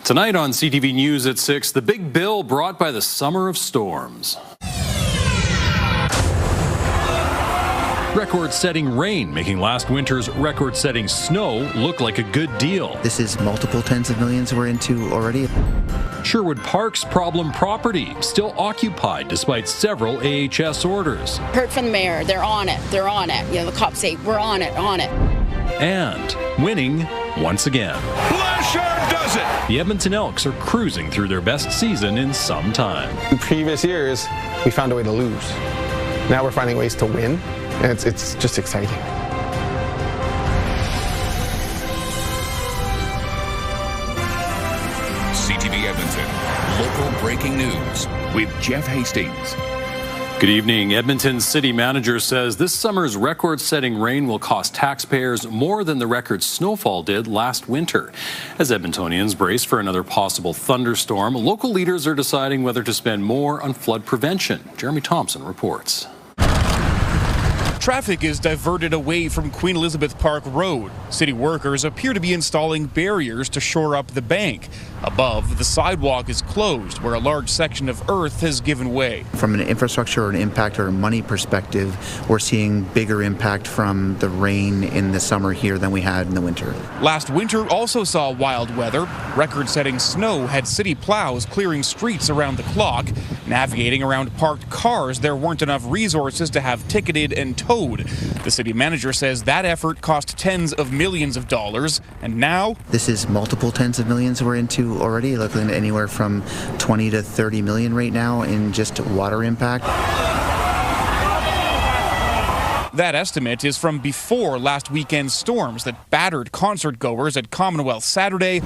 Tonight on CTV News at 6, the big bill brought by the summer of storms. Record-setting rain, making last winter's record-setting snow look like a good deal. This is multiple tens of millions we're into already. Sherwood Park's problem property, still occupied despite several AHS orders. Heard from the mayor, they're on it. You know, the cops say, we're on it. And winning once again. Blanchard does it! The Edmonton Elks are cruising through their best season in some time. In previous years, we found a way to lose. Now we're finding ways to win, and it's just exciting. CTV Edmonton, local breaking news with Jeff Hastings. Good evening. Edmonton's city manager says this summer's record-setting rain will cost taxpayers more than the record snowfall did last winter. As Edmontonians brace for another possible thunderstorm, local leaders are deciding whether to spend more on flood prevention. Jeremy Thompson reports. Traffic is diverted away from Queen Elizabeth Park Road. City workers appear to be installing barriers to shore up the bank. Above, the sidewalk is closed, where a large section of earth has given way. From an infrastructure or an impact or a money perspective, we're seeing bigger impact from the rain in the summer here than we had in the winter. Last winter also saw wild weather. Record-setting snow had city plows clearing streets around the clock. Navigating around parked cars, there weren't enough resources to have ticketed and towed. The city manager says that effort cost tens of millions of dollars, and now this is multiple tens of millions we're into already, looking at anywhere from 20 to 30 million right now in just water impact. That estimate is from before last weekend's storms that battered concert goers at Commonwealth Saturday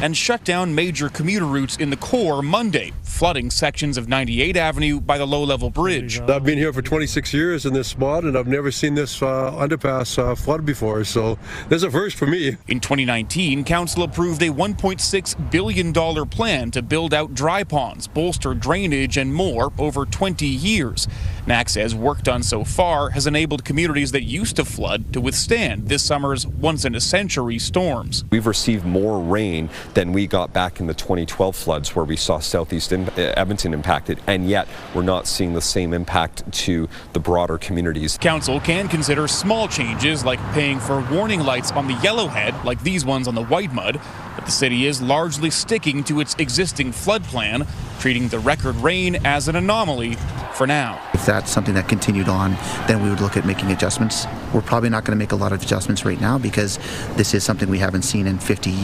and shut down major commuter routes in the core Monday, flooding sections of 98 Avenue by the low-level bridge. I've been here for 26 years in this spot, and I've never seen this underpass flood before, so this is a first for me. In 2019, Council approved a $1.6 billion plan to build out dry ponds, bolster drainage, and more over 20 years. NAC says work done so far has enabled communities that used to flood to withstand this summer's once-in-a-century storms. We've received more rain than we got back in the 2012 floods, where we saw southeast Edmonton impacted, and yet we're not seeing the same impact to the broader communities. Council can consider small changes like paying for warning lights on the Yellowhead, like these ones on the White Mud, but the city is largely sticking to its existing flood plan, treating the record rain as an anomaly for now. If that's something that continued on, then we would look at making adjustments. We're probably not going to make a lot of adjustments right now because this is something we haven't seen in 50,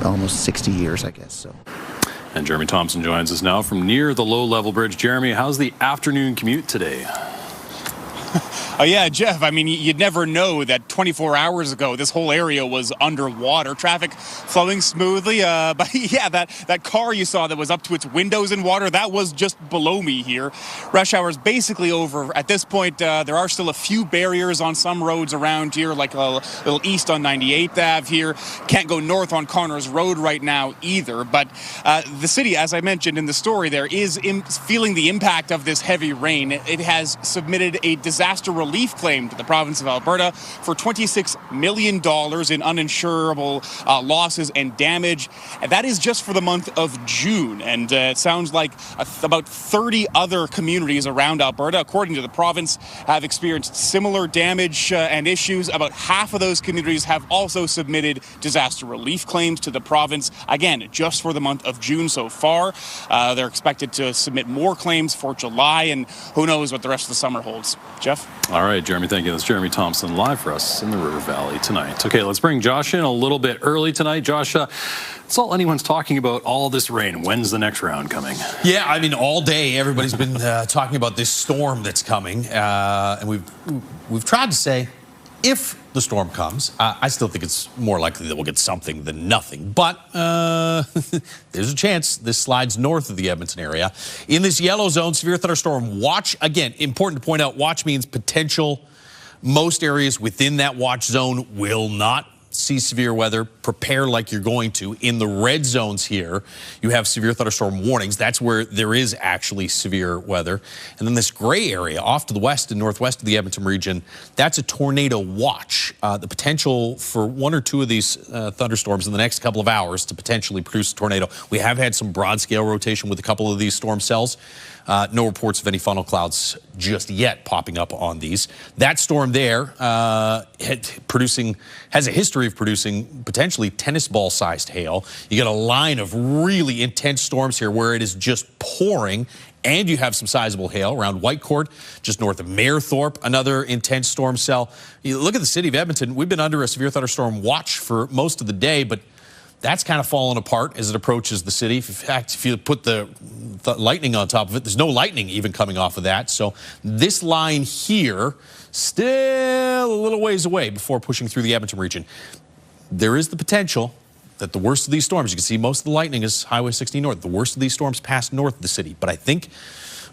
almost 60 years, I guess. So. And Jeremy Thompson joins us now from near the low-level bridge. Jeremy, how's the afternoon commute today? Oh, yeah, Jeff, I mean, you'd never know that 24 hours ago this whole area was underwater. Traffic flowing smoothly. But yeah, that car you saw that was up to its windows in water, that was just below me here. Rush hour is basically over. At this point, there are still a few barriers on some roads around here, like a little east on 98th Ave here. Can't go north on Connors Road right now either. But the city, as I mentioned in the story there, is feeling the impact of this heavy rain. It has submitted a disaster relief claim to the province of Alberta for $26 million in uninsurable losses and damage. And that is just for the month of June. And it sounds like about 30 other communities around Alberta, according to the province, have experienced similar damage and issues. About half of those communities have also submitted disaster relief claims to the province, again, just for the month of June so far. They're expected to submit more claims for July, and who knows what the rest of the summer holds. Jeff? All right, Jeremy, thank you. That's Jeremy Thompson live for us in the River Valley tonight. Okay, let's bring Josh in a little bit early tonight. Josh, that's all anyone's talking about, all this rain. When's the next round coming? Yeah, I mean, all day everybody's been talking about this storm that's coming. And we've tried to say, if the storm comes, I still think it's more likely that we'll get something than nothing. But there's a chance this slides north of the Edmonton area. In this yellow zone, severe thunderstorm watch. Again, important to point out, watch means potential. Most areas within that watch zone will not see severe weather, prepare like you're going to. In the red zones here, you have severe thunderstorm warnings. That's where there is actually severe weather. And then this gray area off to the west and northwest of the Edmonton region, that's a tornado watch. The potential for one or two of these thunderstorms in the next couple of hours to potentially produce a tornado. We have had some broad scale rotation with a couple of these storm cells. No reports of any funnel clouds just yet popping up on these. That storm there has a history of producing potentially tennis ball sized hail. You get a line of really intense storms here where it is just pouring, and you have some sizable hail around Whitecourt, just north of Mayerthorpe, another intense storm cell. You look at the city of Edmonton, we've been under a severe thunderstorm watch for most of the day, but that's kind of fallen apart as it approaches the city. In fact, if you put the lightning on top of it, there's no lightning even coming off of that. So this line here, still a little ways away before pushing through the Edmonton region. There is the potential that the worst of these storms, you can see most of the lightning is Highway 60 North. The worst of these storms pass north of the city. But I think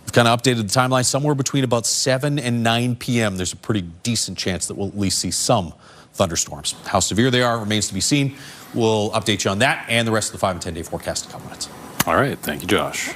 we've kind of updated the timeline somewhere between about 7 and 9 p.m. There's a pretty decent chance that we'll at least see some thunderstorms. How severe they are remains to be seen. We'll update you on that and the rest of the 5 and 10 day forecast in a couple minutes. All right. Thank you, Josh.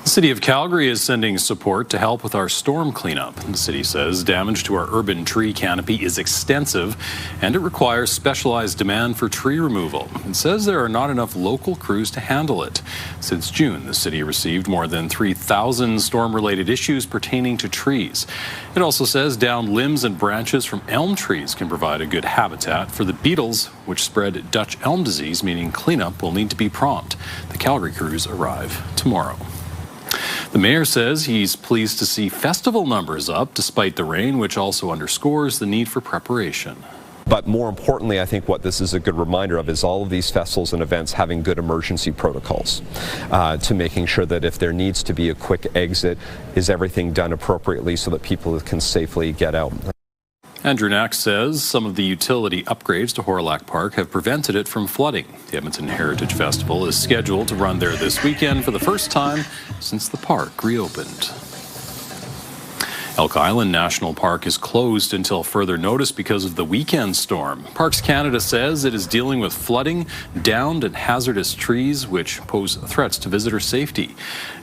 The City of Calgary is sending support to help with our storm cleanup. The city says damage to our urban tree canopy is extensive and it requires specialized demand for tree removal. It says there are not enough local crews to handle it. Since June, the city received more than 3,000 storm-related issues pertaining to trees. It also says downed limbs and branches from elm trees can provide a good habitat for the beetles, which spread Dutch elm disease, meaning cleanup will need to be prompt. The Calgary crews arrive tomorrow. The mayor says he's pleased to see festival numbers up despite the rain, which also underscores the need for preparation. But more importantly, I think what this is a good reminder of is all of these festivals and events having good emergency protocols to making sure that if there needs to be a quick exit, is everything done appropriately so that people can safely get out. Andrew Knack says some of the utility upgrades to Horilac Park have prevented it from flooding. The Edmonton Heritage Festival is scheduled to run there this weekend for the first time since the park reopened. Elk Island National Park is closed until further notice because of the weekend storm. Parks Canada says it is dealing with flooding, downed and hazardous trees, which pose threats to visitor safety.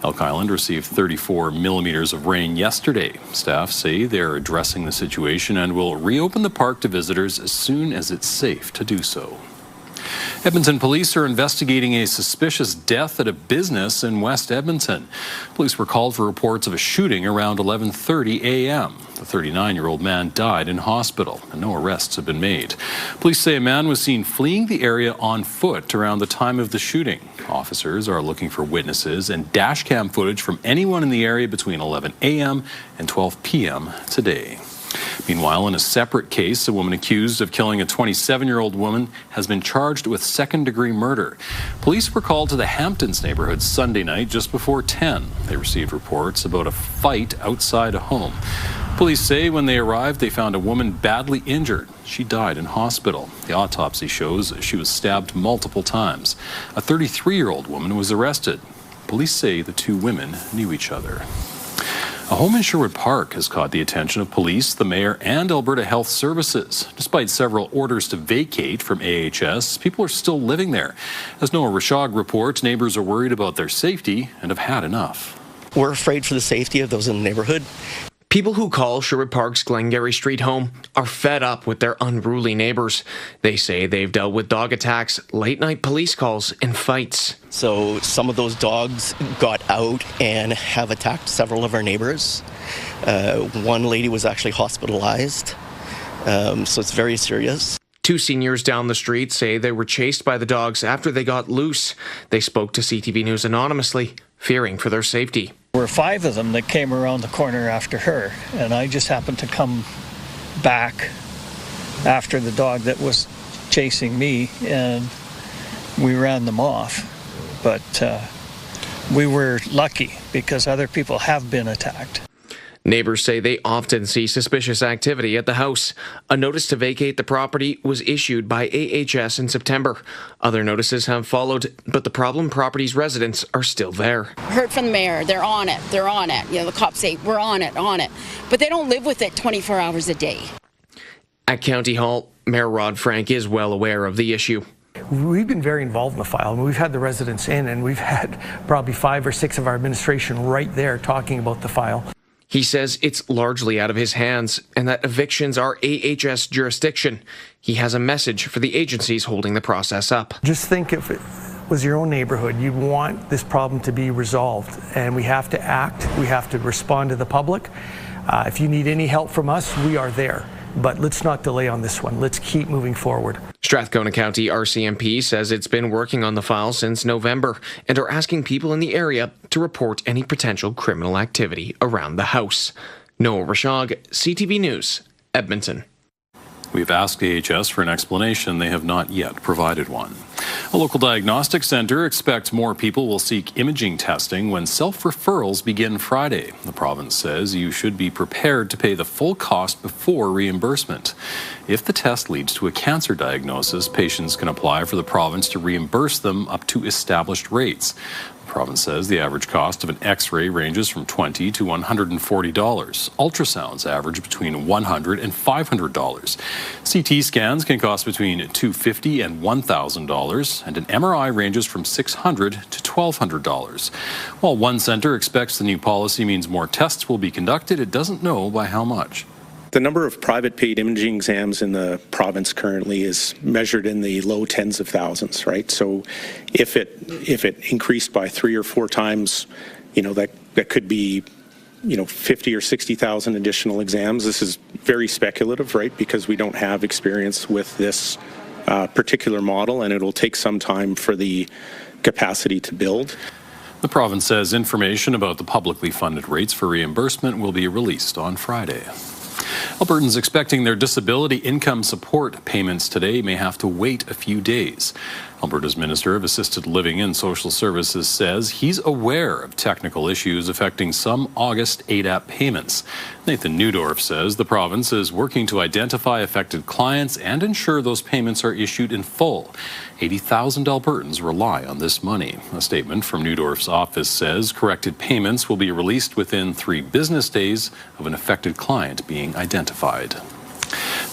Elk Island received 34 millimeters of rain yesterday. Staff say they are addressing the situation and will reopen the park to visitors as soon as it's safe to do so. Edmonton police are investigating a suspicious death at a business in West Edmonton. Police were called for reports of a shooting around 11:30 a.m. The 39-year-old man died in hospital, and no arrests have been made. Police say a man was seen fleeing the area on foot around the time of the shooting. Officers are looking for witnesses and dash cam footage from anyone in the area between 11 a.m. and 12 p.m. today. Meanwhile, in a separate case, a woman accused of killing a 27-year-old woman has been charged with second-degree murder. Police were called to the Hamptons neighborhood Sunday night just before 10. They received reports about a fight outside a home. Police say when they arrived, they found a woman badly injured. She died in hospital. The autopsy shows she was stabbed multiple times. A 33-year-old woman was arrested. Police say the two women knew each other. A home in Sherwood Park has caught the attention of police, the mayor, and Alberta Health Services. Despite several orders to vacate from AHS, people are still living there. As Noah Rashog reports, neighbors are worried about their safety and have had enough. We're afraid for the safety of those in the neighborhood. People who call Sherwood Park's Glengarry Street home are fed up with their unruly neighbors. They say they've dealt with dog attacks, late-night police calls, and fights. So some of those dogs got out and have attacked several of our neighbors. One lady was actually hospitalized, so it's very serious. Two seniors down the street say they were chased by the dogs after they got loose. They spoke to CTV News anonymously, fearing for their safety. There were 5 of them that came around the corner after her, and I just happened to come back after the dog that was chasing me, and we ran them off. But we were lucky because other people have been attacked. Neighbors say they often see suspicious activity at the house. A notice to vacate the property was issued by AHS in September. Other notices have followed, but the problem property's residents are still there. Heard from the mayor, they're on it. The cops say, we're on it. But they don't live with it 24 hours a day. At County Hall, Mayor Rod Frank is well aware of the issue. We've been very involved in the file, and we've had the residents in, and we've had probably 5 or 6 of our administration right there talking about the file. He says it's largely out of his hands and that evictions are AHS jurisdiction. He has a message for the agencies holding the process up. Just think if it was your own neighborhood, you'd want this problem to be resolved, and we have to act. We have to respond to the public. If you need any help from us, we are there. But let's not delay on this one. Let's keep moving forward. Strathcona County RCMP says it's been working on the file since November and are asking people in the area to report any potential criminal activity around the house. Noah Rashog, CTV News, Edmonton. We've asked AHS for an explanation. They have not yet provided one. A local diagnostic centre expects more people will seek imaging testing when self-referrals begin Friday. The province says you should be prepared to pay the full cost before reimbursement. If the test leads to a cancer diagnosis, patients can apply for the province to reimburse them up to established rates. The province says the average cost of an X-ray ranges from $20 to $140. Ultrasounds average between $100 and $500. CT scans can cost between $250 and $1,000, and an MRI ranges from $600 to $1,200. While one centre expects the new policy means more tests will be conducted, it doesn't know by how much. The number of private paid imaging exams in the province currently is measured in the low tens of thousands, right? So if it increased by 3 or 4 times, that could be 50 or 60,000 additional exams. This is very speculative, right? Because we don't have experience with this particular model, and it'll take some time for the capacity to build. The province says information about the publicly funded rates for reimbursement will be released on Friday. Albertans expecting their disability income support payments today may have to wait a few days. Alberta's Minister of Assisted Living and Social Services says he's aware of technical issues affecting some August ADAP payments. Nathan Neudorf says the province is working to identify affected clients and ensure those payments are issued in full. 80,000 Albertans rely on this money. A statement from Neudorf's office says corrected payments will be released within 3 business days of an affected client being identified.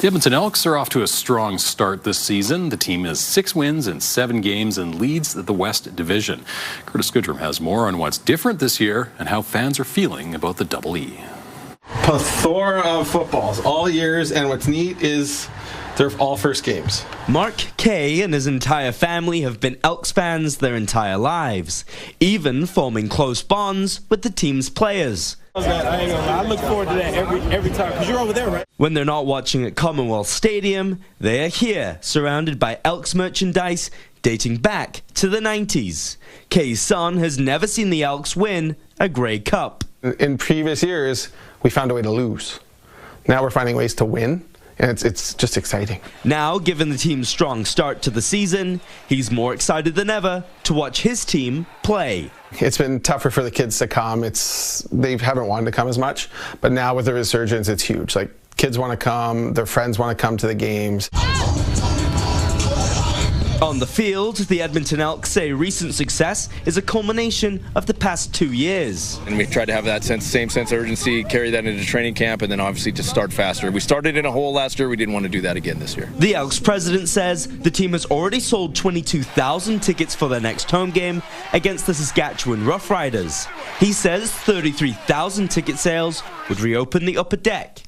The Edmonton Elks are off to a strong start this season. The team has 6 wins in 7 games and leads the West Division. Curtis Goodrum has more on what's different this year and how fans are feeling about the Double E. Plethora of footballs, all years, and what's neat is they're all first games. Mark Kay and his entire family have been Elks fans their entire lives, even forming close bonds with the team's players. I look forward to that every time, because you're over there, right? When they're not watching at Commonwealth Stadium, they are here, surrounded by Elks merchandise dating back to the 90s. Kay's son has never seen the Elks win a Grey Cup. In previous years, we found a way to lose. Now we're finding ways to win, and it's just exciting. Now, given the team's strong start to the season, he's more excited than ever to watch his team play. It's been tougher for the kids to come. They haven't wanted to come as much, but now with the resurgence, it's huge. Like, kids want to come, their friends want to come to the games. On the field, the Edmonton Elks say recent success is a culmination of the past 2 years. And we've tried to have that same sense of urgency, carry that into training camp, and then obviously to start faster. We started in a hole last year. We didn't want to do that again this year. The Elks president says the team has already sold 22,000 tickets for their next home game against the Saskatchewan Roughriders. He says 33,000 ticket sales would reopen the upper deck.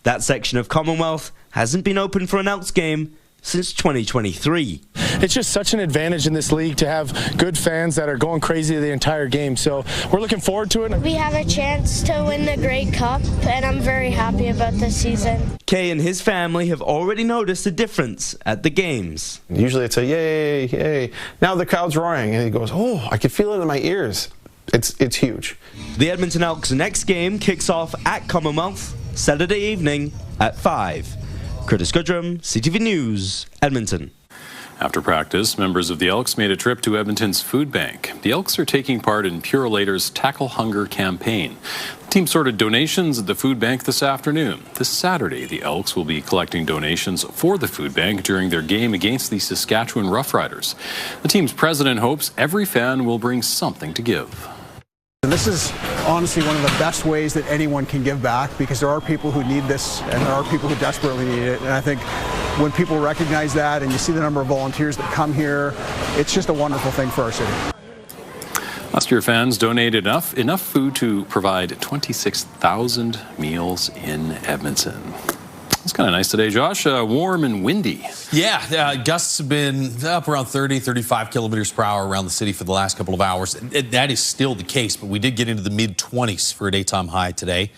That section of Commonwealth hasn't been open for an Elks game since 2023. It's just such an advantage in this league to have good fans that are going crazy the entire game. So we're looking forward to it. We have a chance to win the Grey Cup, and I'm very happy about this season. Kay and his family have already noticed a difference at the games. Usually it's a yay, yay. Now the crowd's roaring, and he goes, oh, I can feel it in my ears. It's huge. The Edmonton Elks' next game kicks off at Commonwealth Saturday evening at 5. Curtis Goodrum, CTV News, Edmonton. After practice, members of the Elks made a trip to Edmonton's food bank. The Elks are taking part in Purolator's Tackle Hunger campaign. The team sorted donations at the food bank this afternoon. This Saturday, the Elks will be collecting donations for the food bank during their game against the Saskatchewan Roughriders. The team's president hopes every fan will bring something to give. And this is honestly one of the best ways that anyone can give back, because there are people who need this and there are people who desperately need it. And I think when people recognize that and you see the number of volunteers that come here, it's just a wonderful thing for our city. Last year, fans donated enough food to provide 26,000 meals in Edmonton. It's kind of nice today, Josh. Warm and windy. Yeah, gusts have been up around 30, 35 kilometers per hour around the city for the last couple of hours. That is still the case, but we did get into the mid-20s for a daytime high today.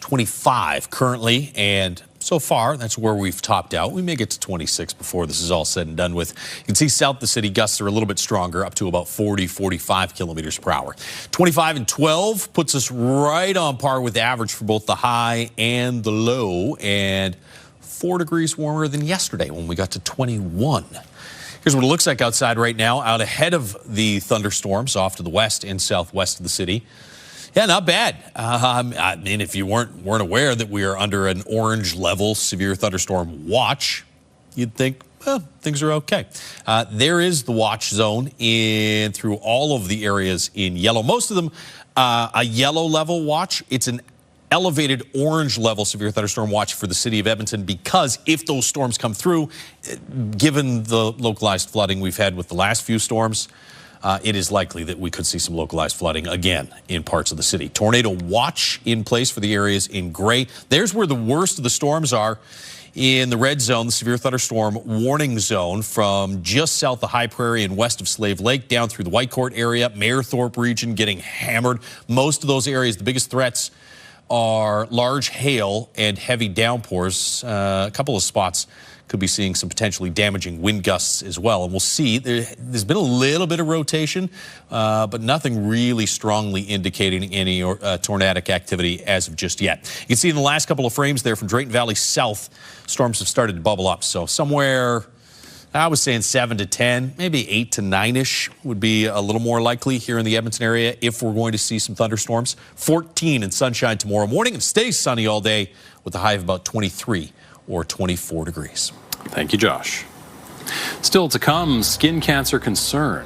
25 currently, and so far, that's where we've topped out. We may get to 26 before this is all said and done with. You can see south of the city, gusts are a little bit stronger, up to about 40, 45 kilometers per hour. 25 and 12 puts us right on par with the average for both the high and the low, and 4 degrees warmer than yesterday when we got to 21. Here's what it looks like outside right now, out ahead of the thunderstorms off to the west and southwest of the city. Yeah, not bad. I mean, if you weren't aware that we are under an orange level severe thunderstorm watch, you'd think, well, things are okay. There is the watch zone through all of the areas in yellow. Most of them a yellow level watch. It's an elevated orange level severe thunderstorm watch for the city of Edmonton, because if those storms come through, given the localized flooding we've had with the last few storms, it is likely that we could see some localized flooding again in parts of the city. Tornado watch in place for the areas in gray. There's where the worst of the storms are. In the red zone, the severe thunderstorm warning zone from just south of High Prairie and west of Slave Lake down through the Whitecourt area, Mayerthorpe region getting hammered. Most of those areas, the biggest threats are large hail and heavy downpours. A couple of spots could be seeing some potentially damaging wind gusts as well. And we'll see. There's been a little bit of rotation, but nothing really strongly indicating any tornadic activity as of just yet. You can see in the last couple of frames there from Drayton Valley south, storms have started to bubble up. So somewhere, I was saying 7 to 10, maybe 8 to 9-ish would be a little more likely here in the Edmonton area if we're going to see some thunderstorms. 14 and sunshine tomorrow morning, and stays sunny all day with a high of about 23 or 24 degrees. Thank you, Josh. Still to come, skin cancer concern.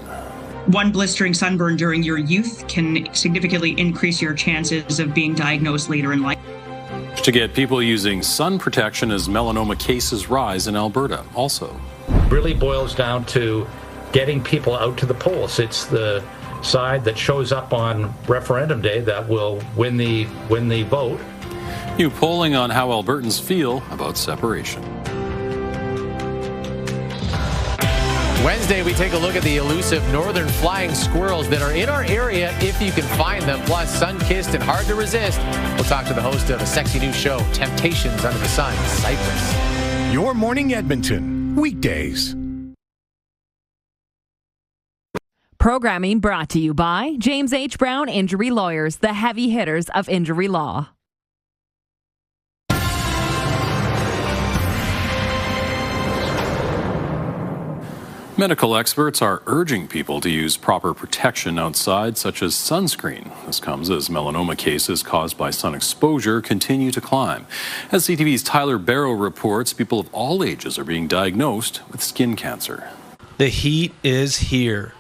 One blistering sunburn during your youth can significantly increase your chances of being diagnosed later in life. To get people using sun protection as melanoma cases rise in Alberta. Also, really boils down to getting people out to the polls. It's the side that shows up on referendum day that will win the vote. New polling on how Albertans feel about separation. Wednesday, we take a look at the elusive northern flying squirrels that are in our area if you can find them, plus sun-kissed and hard to resist. We'll talk to the host of a sexy new show, Temptations Under the Sun, Cypress. Your Morning Edmonton, weekdays. Programming brought to you by James H. Brown Injury Lawyers, the heavy hitters of injury law. Medical experts are urging people to use proper protection outside, such as sunscreen. This comes as melanoma cases caused by sun exposure continue to climb. As CTV's Tyler Barrow reports, people of all ages are being diagnosed with skin cancer. The heat is here.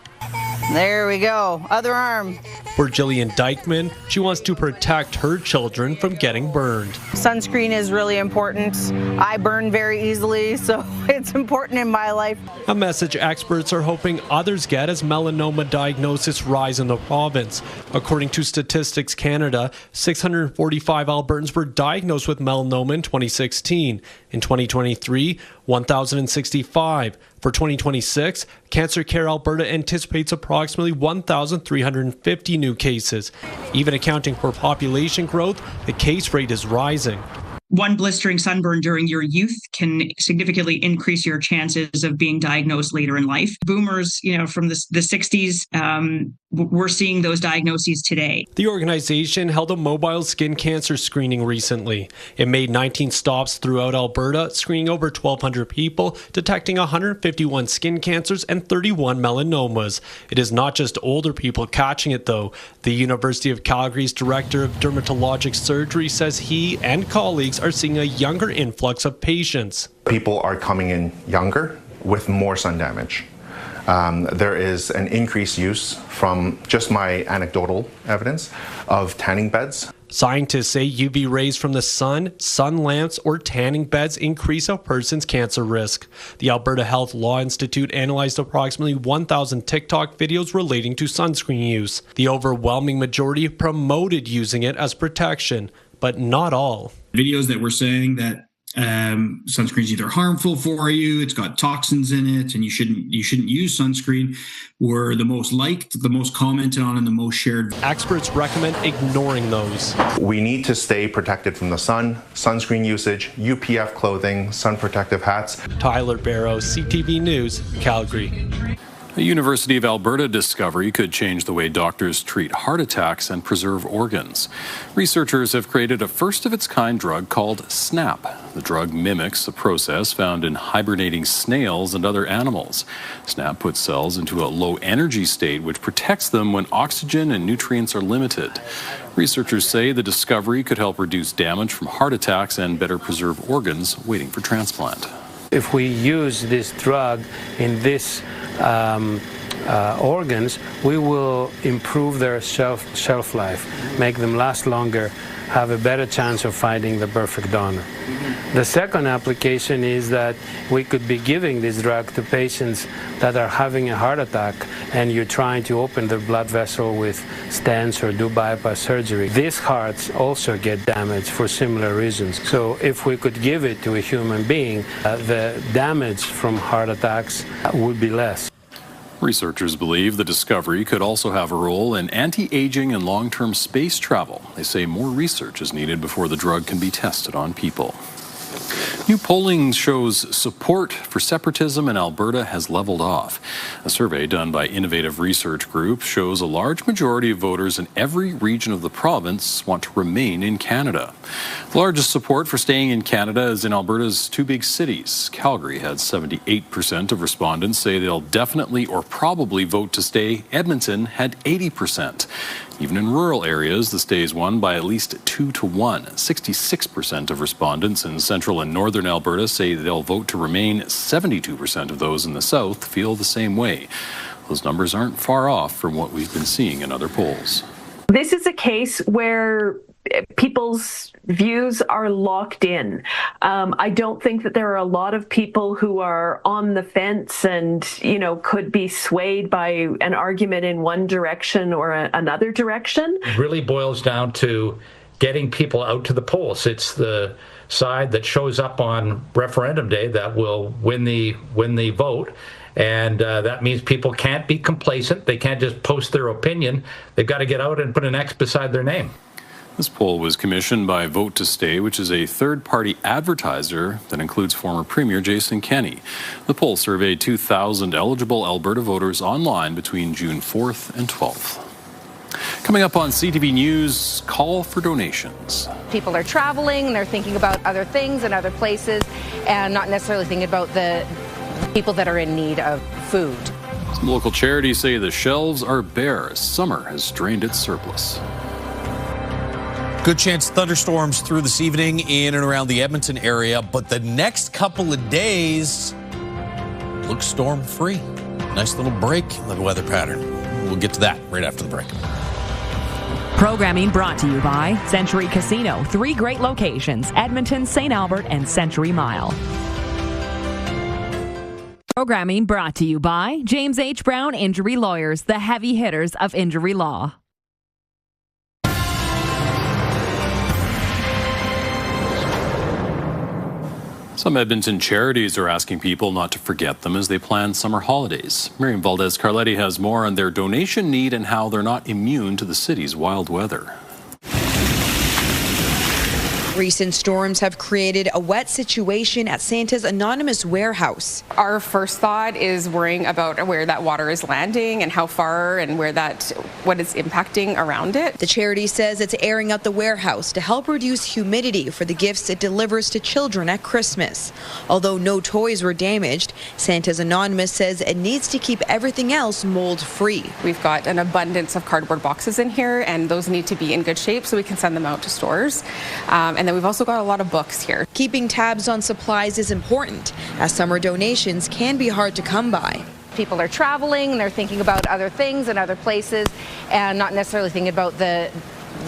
There we go. Other arm. For Jillian Dykeman, she wants to protect her children from getting burned. Sunscreen is really important. I burn very easily, so it's important in my life. A message experts are hoping others get as melanoma diagnoses rise in the province. According to Statistics Canada, 645 Albertans were diagnosed with melanoma in 2016. In 2023, 1,065. For 2026, Cancer Care Alberta anticipates approximately 1,350 new cases. Even accounting for population growth, the case rate is rising. One blistering sunburn during your youth can significantly increase your chances of being diagnosed later in life. Boomers, from the 60s, we're seeing those diagnoses today. The organization held a mobile skin cancer screening recently. It made 19 stops throughout Alberta, screening over 1,200 people, detecting 151 skin cancers and 31 melanomas. It is not just older people catching it, though. The University of Calgary's director of dermatologic surgery says he and colleagues are seeing a younger influx of patients. People are coming in younger with more sun damage. there is an increased use, from just my anecdotal evidence, of tanning beds. Scientists say UV rays from the sun, sun lamps, or tanning beds increase a person's cancer risk. The Alberta Health Law Institute analyzed approximately 1,000 TikTok videos relating to sunscreen use. The overwhelming majority promoted using it as protection, but not all. Videos that were saying that sunscreen is either harmful for you, it's got toxins in it, and you shouldn't use sunscreen were the most liked, the most commented on, and the most shared. Experts recommend ignoring those. We need to stay protected from the sun, sunscreen usage, UPF clothing, sun protective hats. Tyler Barrows, CTV News, Calgary. A University of Alberta discovery could change the way doctors treat heart attacks and preserve organs. Researchers have created a first-of-its-kind drug called SNAP. The drug mimics a process found in hibernating snails and other animals. SNAP puts cells into a low-energy state, which protects them when oxygen and nutrients are limited. Researchers say the discovery could help reduce damage from heart attacks and better preserve organs waiting for transplant. If we use this drug in this organs, we will improve their shelf life, make them last longer, have a better chance of finding the perfect donor. The second application is that we could be giving this drug to patients that are having a heart attack and you're trying to open their blood vessel with stents or do bypass surgery. These hearts also get damaged for similar reasons. So if we could give it to a human being, the damage from heart attacks would be less. Researchers believe the discovery could also have a role in anti-aging and long-term space travel. They say more research is needed before the drug can be tested on people. New polling shows support for separatism in Alberta has leveled off. A survey done by Innovative Research Group shows a large majority of voters in every region of the province want to remain in Canada. The largest support for staying in Canada is in Alberta's two big cities. Calgary had 78% of respondents say they'll definitely or probably vote to stay. Edmonton had 80%. Even in rural areas, the stays won by at least 2-1. 66% of respondents in central and northern Alberta say they'll vote to remain. 72% of those in the south feel the same way. Those numbers aren't far off from what we've been seeing in other polls. This is a case where people's views are locked in. I don't think that there are a lot of people who are on the fence and, could be swayed by an argument in one direction or another direction. It really boils down to getting people out to the polls. It's the side that shows up on referendum day that will win the vote. And that means people can't be complacent. They can't just post their opinion. They've got to get out and put an X beside their name. This poll was commissioned by Vote to Stay, which is a third-party advertiser that includes former Premier Jason Kenney. The poll surveyed 2,000 eligible Alberta voters online between June 4th and 12th. Coming up on CTV News, call for donations. People are traveling, and they're thinking about other things and other places, and not necessarily thinking about the people that are in need of food. Some local charities say the shelves are bare as summer has drained its surplus. Good chance of thunderstorms through this evening in and around the Edmonton area, but the next couple of days look storm-free. Nice little break in the weather pattern. We'll get to that right after the break. Programming brought to you by Century Casino. 3 great locations: Edmonton, St. Albert, and Century Mile. Programming brought to you by James H. Brown Injury Lawyers, the heavy hitters of injury law. Some Edmonton charities are asking people not to forget them as they plan summer holidays. Miriam Valdez-Carletti has more on their donation need and how they're not immune to the city's wild weather. Recent storms have created a wet situation at Santa's anonymous warehouse. Our first thought is worrying about where that water is landing and how far and what is impacting around it. The charity says it's airing out the warehouse to help reduce humidity for the gifts it delivers to children at Christmas. Although no toys were damaged, Santa's Anonymous says it needs to keep everything else mold-free. We've got an abundance of cardboard boxes in here, and those need to be in good shape so we can send them out to stores. And then we've also got a lot of books here. Keeping tabs on supplies is important, as summer donations can be hard to come by. People are traveling, they're thinking about other things and other places, and not necessarily thinking about the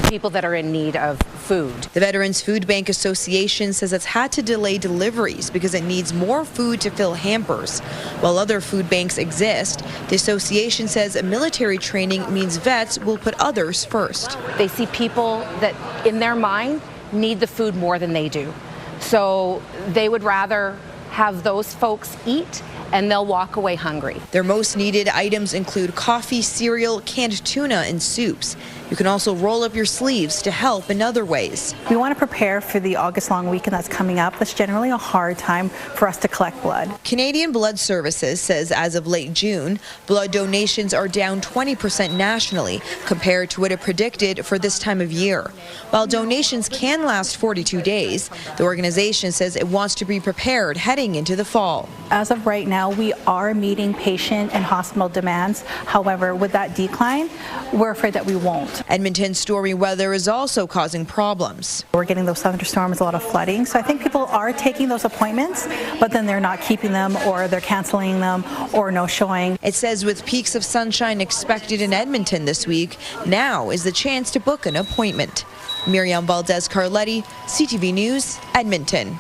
people that are in need of food. The Veterans Food Bank Association says it's had to delay deliveries because it needs more food to fill hampers. While other food banks exist, the association says military training means vets will put others first. They see people that in their mind need the food more than they do. So they would rather have those folks eat, and they'll walk away hungry. Their most needed items include coffee, cereal, canned tuna, and soups. You can also roll up your sleeves to help in other ways. We want to prepare for the August long weekend that's coming up. That's generally a hard time for us to collect blood. Canadian Blood Services says as of late June, blood donations are down 20% nationally compared to what it predicted for this time of year. While donations can last 42 days, the organization says it wants to be prepared heading into the fall. As of right now, we are meeting patient and hospital demands. However, with that decline, we're afraid that we won't. Edmonton's stormy weather is also causing problems. We're getting those thunderstorms, a lot of flooding. So I think people are taking those appointments, but then they're not keeping them, or they're canceling them, or no showing. It says with peaks of sunshine expected in Edmonton this week, now is the chance to book an appointment. Miriam Valdez-Carletti, CTV News, Edmonton.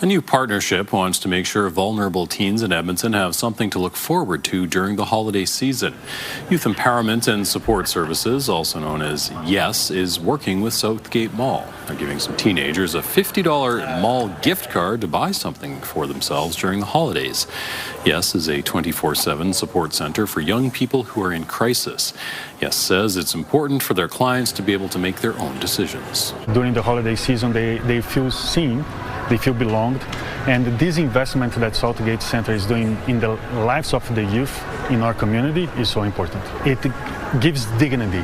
A new partnership wants to make sure vulnerable teens in Edmonton have something to look forward to during the holiday season. Youth Empowerment and Support Services, also known as YES, is working with Southgate Mall. They're giving some teenagers a $50 mall gift card to buy something for themselves during the holidays. YES is a 24/7 support center for young people who are in crisis. YES says it's important for their clients to be able to make their own decisions. During the holiday season, they feel seen, they feel belonged, and this investment that Southgate Center is doing in the lives of the youth in our community is so important. It gives dignity,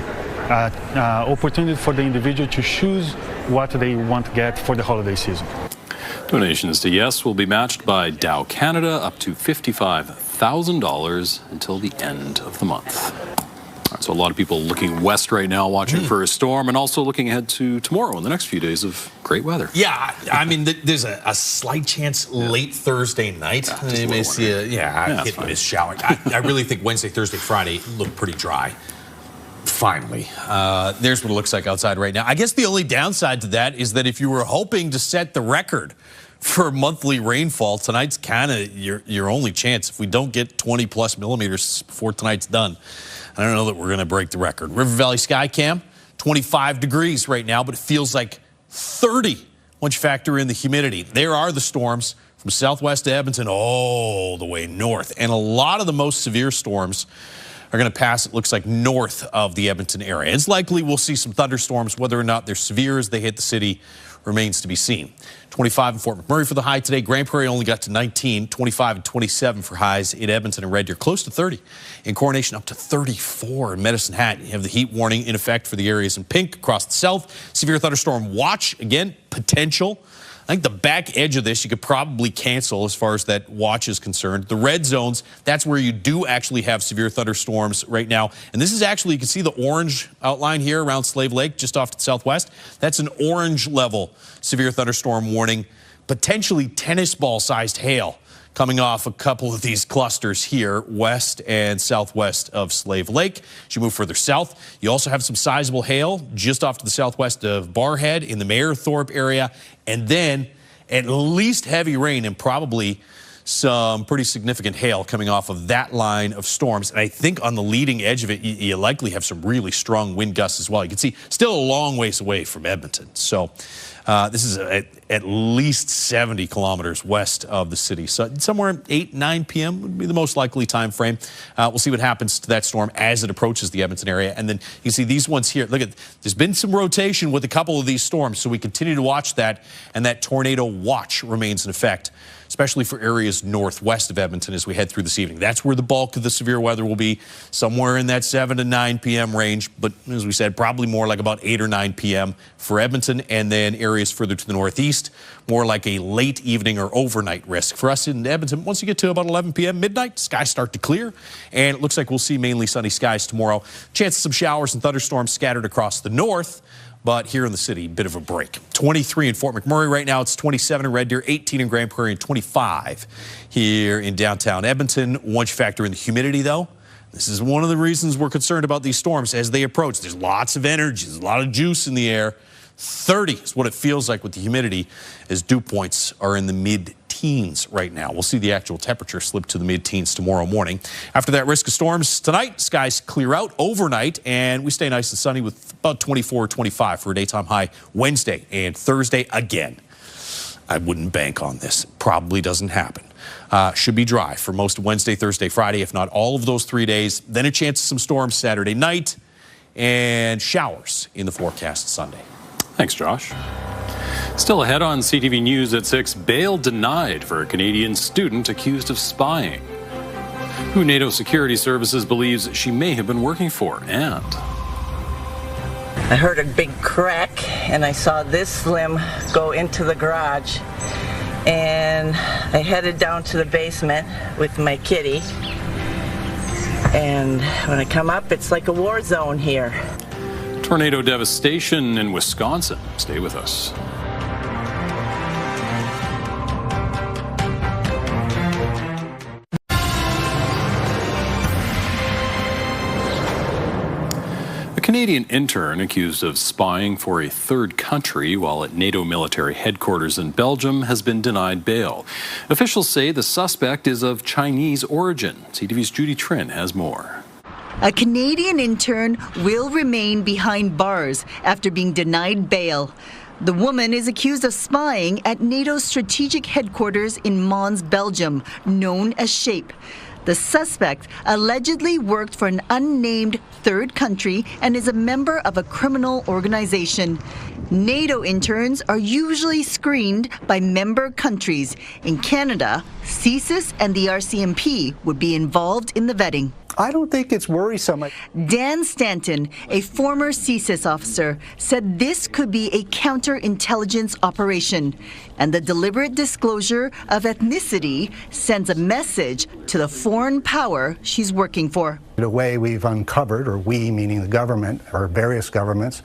opportunity for the individual to choose what they want to get for the holiday season. Donations to YES will be matched by Dow Canada up to $55,000 until the end of the month. So a lot of people looking west right now, watching for a storm, and also looking ahead to tomorrow and the next few days of great weather. Yeah, I mean, there's a slight chance late Thursday night. You may see hit and miss shower. I really think Wednesday, Thursday, Friday look pretty dry. Finally, there's what it looks like outside right now. I guess the only downside to that is that if you were hoping to set the record for monthly rainfall, tonight's kind of your only chance. If we don't get 20+ millimeters before tonight's done, I don't know that we're going to break the record. River Valley Skycam, 25 degrees right now, but it feels like 30 once you factor in the humidity. There are the storms from southwest to Edmonton all the way north, and a lot of the most severe storms are going to pass, it looks like, north of the Edmonton area. It's likely we'll see some thunderstorms. Whether or not they're severe as they hit the city remains to be seen. 25 in Fort McMurray for the high today. Grand Prairie only got to 19. 25 and 27 for highs in Edmonton and Red Deer. Close to 30. In Coronation, up to 34 in Medicine Hat. You have the heat warning in effect for the areas in pink across the south. Severe thunderstorm watch, again, potential. I think the back edge of this you could probably cancel as far as that watch is concerned. The red zones, that's where you do actually have severe thunderstorms right now. And this is actually, you can see the orange outline here around Slave Lake, just off to the southwest. That's an orange level severe thunderstorm warning. Potentially tennis ball sized hail coming off a couple of these clusters here, west and southwest of Slave Lake. As you move further south, you also have some sizable hail just off to the southwest of Barrhead in the Mayor Thorpe area, and then at least heavy rain and probably some pretty significant hail coming off of that line of storms. And I think on the leading edge of it, you likely have some really strong wind gusts as well. You can see still a long ways away from Edmonton. So this is at least 70 kilometers west of the city. So somewhere 8, 9 p.m. would be the most likely time frame. We'll see what happens to that storm as it approaches the Edmonton area. And then you see these ones here. Look, there's been some rotation with a couple of these storms, so we continue to watch that, and that tornado watch remains in effect, especially for areas northwest of Edmonton as we head through this evening. That's where the bulk of the severe weather will be, somewhere in that 7 to 9 p.m. range. But as we said, probably more like about 8 or 9 p.m. for Edmonton, and then areas further to the northeast, more like a late evening or overnight risk. For us in Edmonton, once you get to about 11 p.m. midnight, skies start to clear, and it looks like we'll see mainly sunny skies tomorrow. Chance of some showers and thunderstorms scattered across the north, But here in the city, bit of a break. 23 in Fort McMurray right now. It's 27 in Red Deer, 18 in Grand Prairie, and 25 here in downtown Edmonton. Once you factor in the humidity, though, this is one of the reasons we're concerned about these storms as they approach. There's lots of energy. There's a lot of juice in the air. 30 is what it feels like with the humidity as dew points are in the mid-teens right now. We'll see the actual temperature slip to the mid-teens tomorrow morning. After that, risk of storms tonight. Skies clear out overnight, and we stay nice and sunny with about 24 or 25 for a daytime high Wednesday and Thursday again. I wouldn't bank on this. Probably doesn't happen. Should be dry for most of Wednesday, Thursday, Friday, if not all of those 3 days. Then a chance of some storms Saturday night and showers in the forecast Sunday. Thanks, Josh. Still ahead on CTV News at 6, bail denied for a Canadian student accused of spying. Who NATO Security Services believes she may have been working for, and I heard a big crack and I saw this limb go into the garage, and I headed down to the basement with my kitty, and when I come up, it's like a war zone here. Tornado devastation in Wisconsin. Stay with us. A Canadian intern accused of spying for a third country while at NATO military headquarters in Belgium has been denied bail. Officials say the suspect is of Chinese origin. CTV's Judy Trin has more. A Canadian intern will remain behind bars after being denied bail. The woman is accused of spying at NATO's strategic headquarters in Mons, Belgium, known as SHAPE. The suspect allegedly worked for an unnamed third country and is a member of a criminal organization. NATO interns are usually screened by member countries. In Canada, CSIS and the RCMP would be involved in the vetting. I don't think it's worrisome. Dan Stanton, a former CSIS officer, said this could be a counterintelligence operation, and the deliberate disclosure of ethnicity sends a message to the foreign power she's working for. The way we've uncovered, or we meaning the government, or various governments,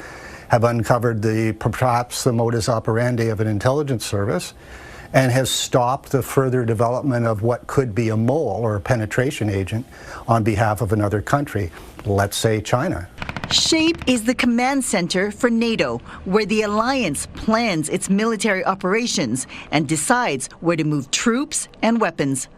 have uncovered perhaps the modus operandi of an intelligence service, and has stopped the further development of what could be a mole or a penetration agent on behalf of another country, let's say China. SHAPE is the command center for NATO, where the alliance plans its military operations and decides where to move troops and weapons.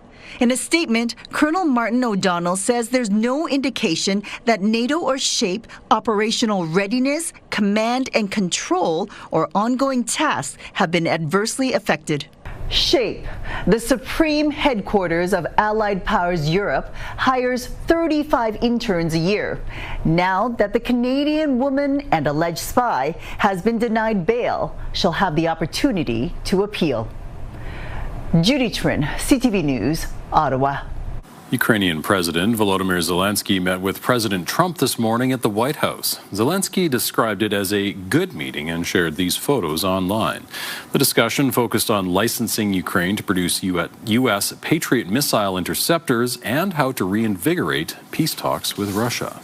In a statement, Colonel Martin O'Donnell says there's no indication that NATO or SHAPE operational readiness, command and control, or ongoing tasks have been adversely affected. SHAPE, the supreme headquarters of Allied Powers Europe, hires 35 interns a year. Now that the Canadian woman and alleged spy has been denied bail, she'll have the opportunity to appeal. Judy Trin, CTV News, Ottawa. Ukrainian President Volodymyr Zelensky met with President Trump this morning at the White House. Zelensky described it as a good meeting and shared these photos online. The discussion focused on licensing Ukraine to produce U.S. Patriot missile interceptors and how to reinvigorate peace talks with Russia.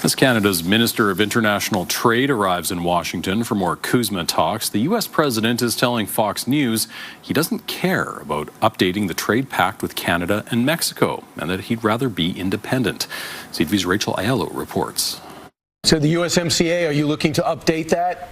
As Canada's Minister of International Trade arrives in Washington for more CUSMA talks, the U.S. president is telling Fox News he doesn't care about updating the trade pact with Canada and Mexico, and that he'd rather be independent. CTV's Rachel Aiello reports. So the USMCA, are you looking to update that?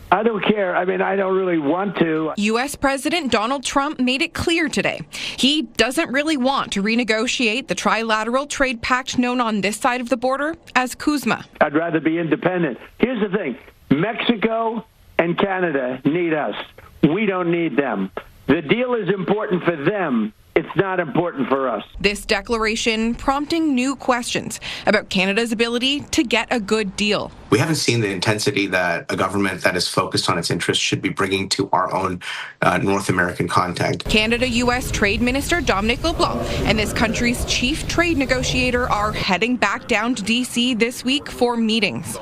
I don't care. I mean, I don't really want to. U.S. President Donald Trump made it clear today he doesn't really want to renegotiate the trilateral trade pact known on this side of the border as CUSMA. I'd rather be independent. Here's the thing. Mexico and Canada need us. We don't need them. The deal is important for them. It's not important for us. This declaration prompting new questions about Canada's ability to get a good deal. We haven't seen the intensity that a government that is focused on its interests should be bringing to our own North American contact. Canada-U.S. Trade Minister Dominic LeBlanc and this country's chief trade negotiator are heading back down to D.C. this week for meetings.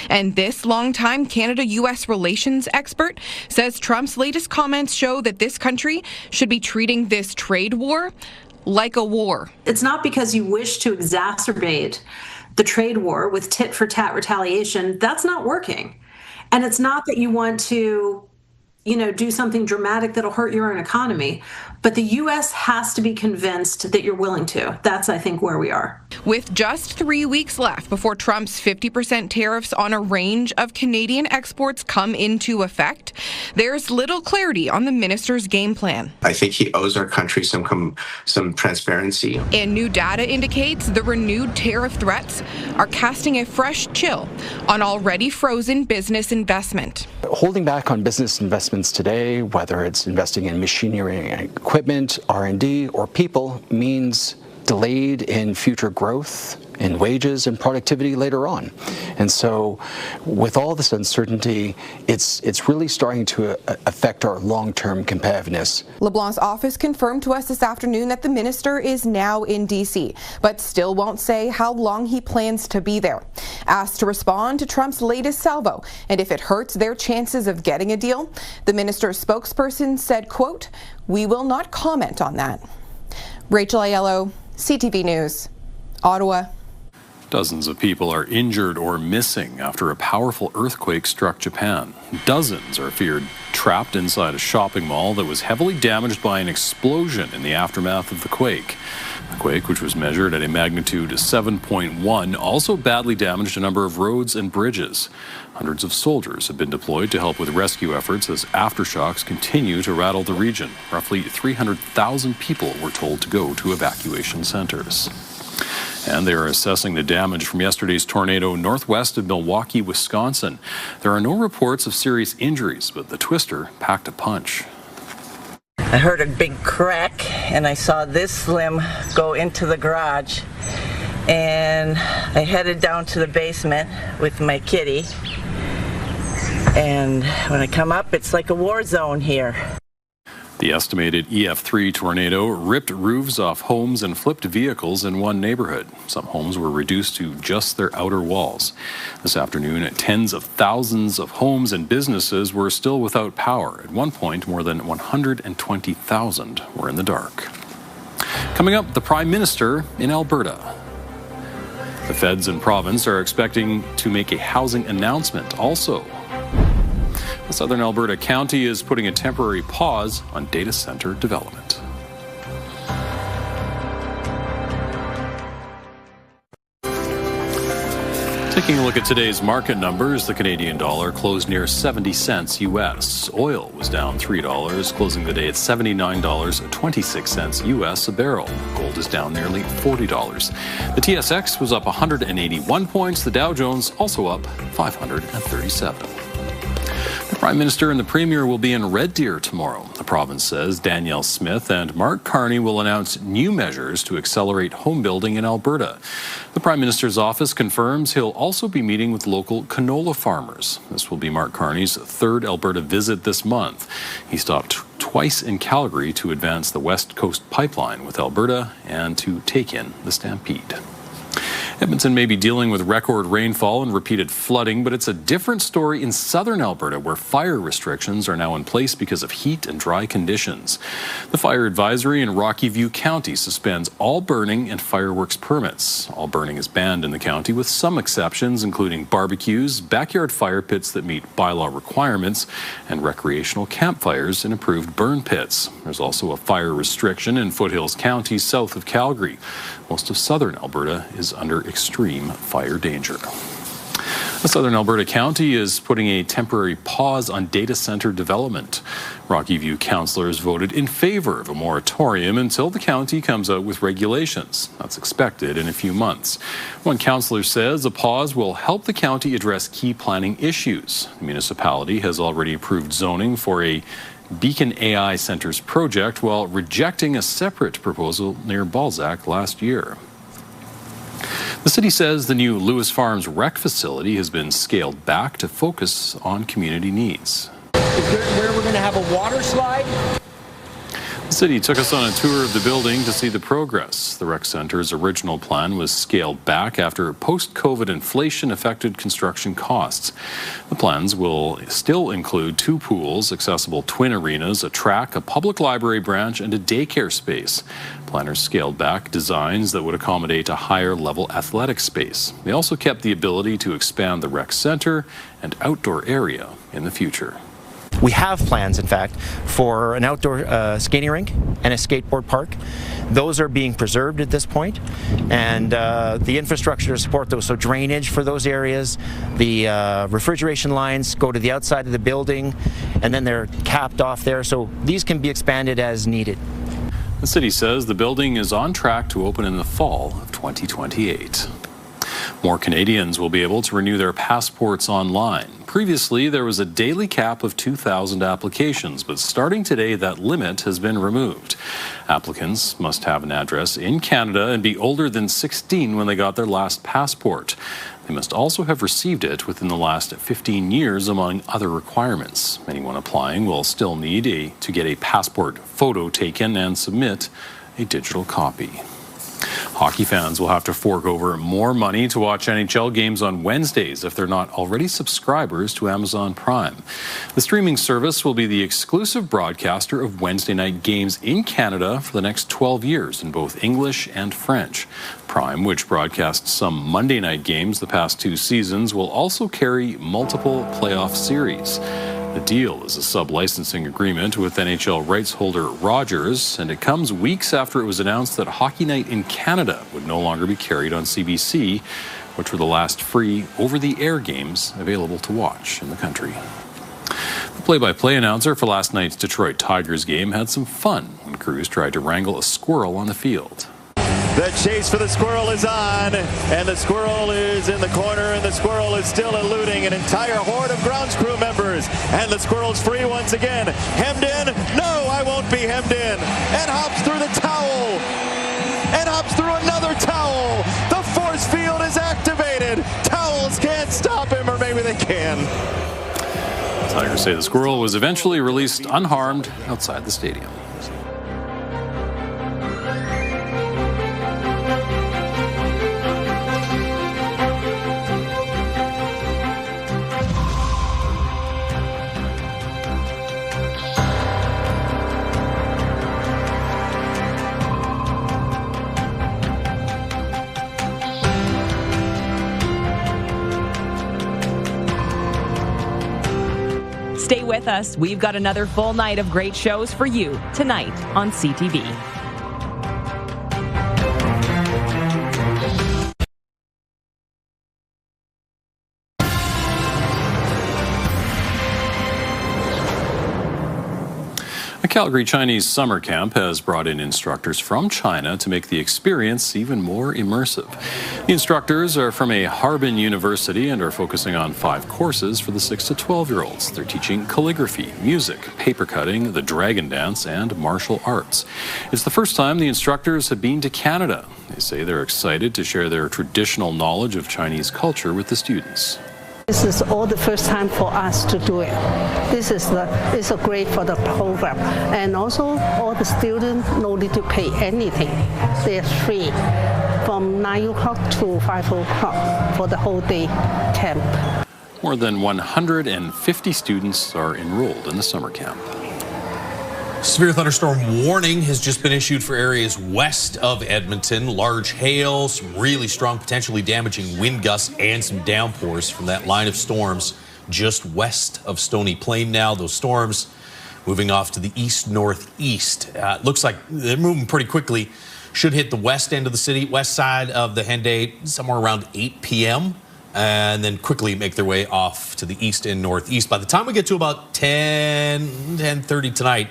And this longtime Canada-U.S. relations expert says Trump's latest comments show that this country should be treating this trade war like a war. It's not because you wish to exacerbate the trade war with tit-for-tat retaliation. That's not working. And it's not that you want to, do something dramatic that'll hurt your own economy, but the U.S. has to be convinced that you're willing to. That's, I think, where we are. With just 3 weeks left before Trump's 50% tariffs on a range of Canadian exports come into effect, there's little clarity on the minister's game plan. I think he owes our country some transparency. And new data indicates the renewed tariff threats are casting a fresh chill on already frozen business investment. Holding back on business investments today, whether it's investing in machinery and equipment, R&D, or people, means delayed in future growth in wages and productivity later on. And so with all this uncertainty, it's really starting to affect our long-term competitiveness. LeBlanc's office confirmed to us this afternoon that the minister is now in D.C., but still won't say how long he plans to be there. Asked to respond to Trump's latest salvo and if it hurts their chances of getting a deal, the minister's spokesperson said, quote, "We will not comment on that." Rachel Aiello, CTV News, Ottawa. Dozens of people are injured or missing after a powerful earthquake struck Japan. Dozens are feared trapped inside a shopping mall that was heavily damaged by an explosion in the aftermath of the quake. The quake, which was measured at a magnitude 7.1, also badly damaged a number of roads and bridges. Hundreds of soldiers have been deployed to help with rescue efforts as aftershocks continue to rattle the region. Roughly 300,000 people were told to go to evacuation centers. And they are assessing the damage from yesterday's tornado northwest of Milwaukee, Wisconsin. There are no reports of serious injuries, but the twister packed a punch. I heard a big crack, and I saw this limb go into the garage. And I headed down to the basement with my kitty. And when I come up, it's like a war zone here. The estimated EF3 tornado ripped roofs off homes and flipped vehicles in one neighborhood. Some homes were reduced to just their outer walls. This afternoon, tens of thousands of homes and businesses were still without power. At one point, more than 120,000 were in the dark. Coming up, the Prime Minister in Alberta. The feds and province are expecting to make a housing announcement. Also, the Southern Alberta County is putting a temporary pause on data center development. Taking a look at today's market numbers, the Canadian dollar closed near 70 cents U.S. Oil was down $3, closing the day at $79.26 U.S. a barrel. Gold is down nearly $40. The TSX was up 181 points. The Dow Jones also up 537. The Prime Minister and the Premier will be in Red Deer tomorrow. The province says Danielle Smith and Mark Carney will announce new measures to accelerate home building in Alberta. The Prime Minister's office confirms he'll also be meeting with local canola farmers. This will be Mark Carney's third Alberta visit this month. He stopped twice in Calgary to advance the West Coast Pipeline with Alberta and to take in the Stampede. Edmonton may be dealing with record rainfall and repeated flooding, but it's a different story in southern Alberta, where fire restrictions are now in place because of heat and dry conditions. The fire advisory in Rocky View County suspends all burning and fireworks permits. All burning is banned in the county, with some exceptions, including barbecues, backyard fire pits that meet bylaw requirements, and recreational campfires in approved burn pits. There's also a fire restriction in Foothills County, south of Calgary. Most of southern Alberta is under extreme fire danger. The Southern Alberta County is putting a temporary pause on data center development. Rocky View councillors voted in favor of a moratorium until the county comes out with regulations. That's expected in a few months. One councillor says a pause will help the county address key planning issues. The municipality has already approved zoning for a Beacon AI Centers project while rejecting a separate proposal near Balzac last year. The city says the new Lewis Farms rec facility has been scaled back to focus on community needs. Is there where we're going to have a water slide? The city took us on a tour of the building to see the progress. The rec center's original plan was scaled back after post-COVID inflation affected construction costs. The plans will still include 2 pools, accessible twin arenas, a track, a public library branch, and a daycare space. Planners scaled back designs that would accommodate a higher-level athletic space. They also kept the ability to expand the rec center and outdoor area in the future. We have plans, in fact, for an outdoor skating rink and a skateboard park. Those are being preserved at this point, and the infrastructure to support those, so drainage for those areas, the refrigeration lines go to the outside of the building, and then they're capped off there, so these can be expanded as needed. The city says the building is on track to open in the fall of 2028. More Canadians will be able to renew their passports online. Previously, there was a daily cap of 2,000 applications, but starting today, that limit has been removed. Applicants must have an address in Canada and be older than 16 when they got their last passport. They must also have received it within the last 15 years, among other requirements. Anyone applying will still need to get a passport photo taken and submit a digital copy. Hockey fans will have to fork over more money to watch NHL games on Wednesdays if they're not already subscribers to Amazon Prime. The streaming service will be the exclusive broadcaster of Wednesday night games in Canada for the next 12 years in both English and French. Prime, which broadcasts some Monday night games the past 2 seasons, will also carry multiple playoff series. The deal is a sub-licensing agreement with NHL rights holder Rogers, and it comes weeks after it was announced that Hockey Night in Canada would no longer be carried on CBC, which were the last free over-the-air games available to watch in the country. The play-by-play announcer for last night's Detroit Tigers game had some fun when crews tried to wrangle a squirrel on the field. The chase for the squirrel is on, and the squirrel is in the corner, and the squirrel is still eluding an entire horde of grounds crew members. And the squirrel's free once again. Hemmed in? No, I won't be hemmed in. And hops through the towel. And hops through another towel. The force field is activated. Towels can't stop him, or maybe they can. Tigers say the squirrel was eventually released unharmed outside the stadium. Stay with us. We've got another full night of great shows for you tonight on CTV. A Calgary Chinese summer camp has brought in instructors from China to make the experience even more immersive. The instructors are from a Harbin University and are focusing on 5 courses for the 6 to 12-year-olds. They're teaching calligraphy, music, paper cutting, the dragon dance, and martial arts. It's the first time the instructors have been to Canada. They say they're excited to share their traditional knowledge of Chinese culture with the students. This is all the first time for us to do it. This is great for the program, and also all the students no need to pay anything. They're free from 9 o'clock to 5 o'clock for the whole day camp. More than 150 students are enrolled in the summer camp. Severe thunderstorm warning has just been issued for areas west of Edmonton. Large hail, some really strong, potentially damaging wind gusts, and some downpours from that line of storms just west of Stony Plain now. Those storms moving off to the east-northeast. Looks like they're moving pretty quickly. Should hit the west end of the city, west side of the Henday, somewhere around 8 p.m., and then quickly make their way off to the east and northeast. By the time we get to about 10:30 tonight,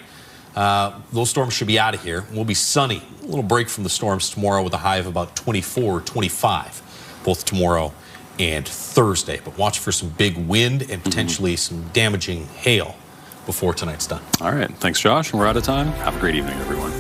those storms should be out of here. We'll be sunny. A little break from the storms tomorrow with a high of about 24, 25, both tomorrow and Thursday. But watch for some big wind and potentially some damaging hail before tonight's done. All right. Thanks, Josh. We're out of time. Have a great evening, everyone.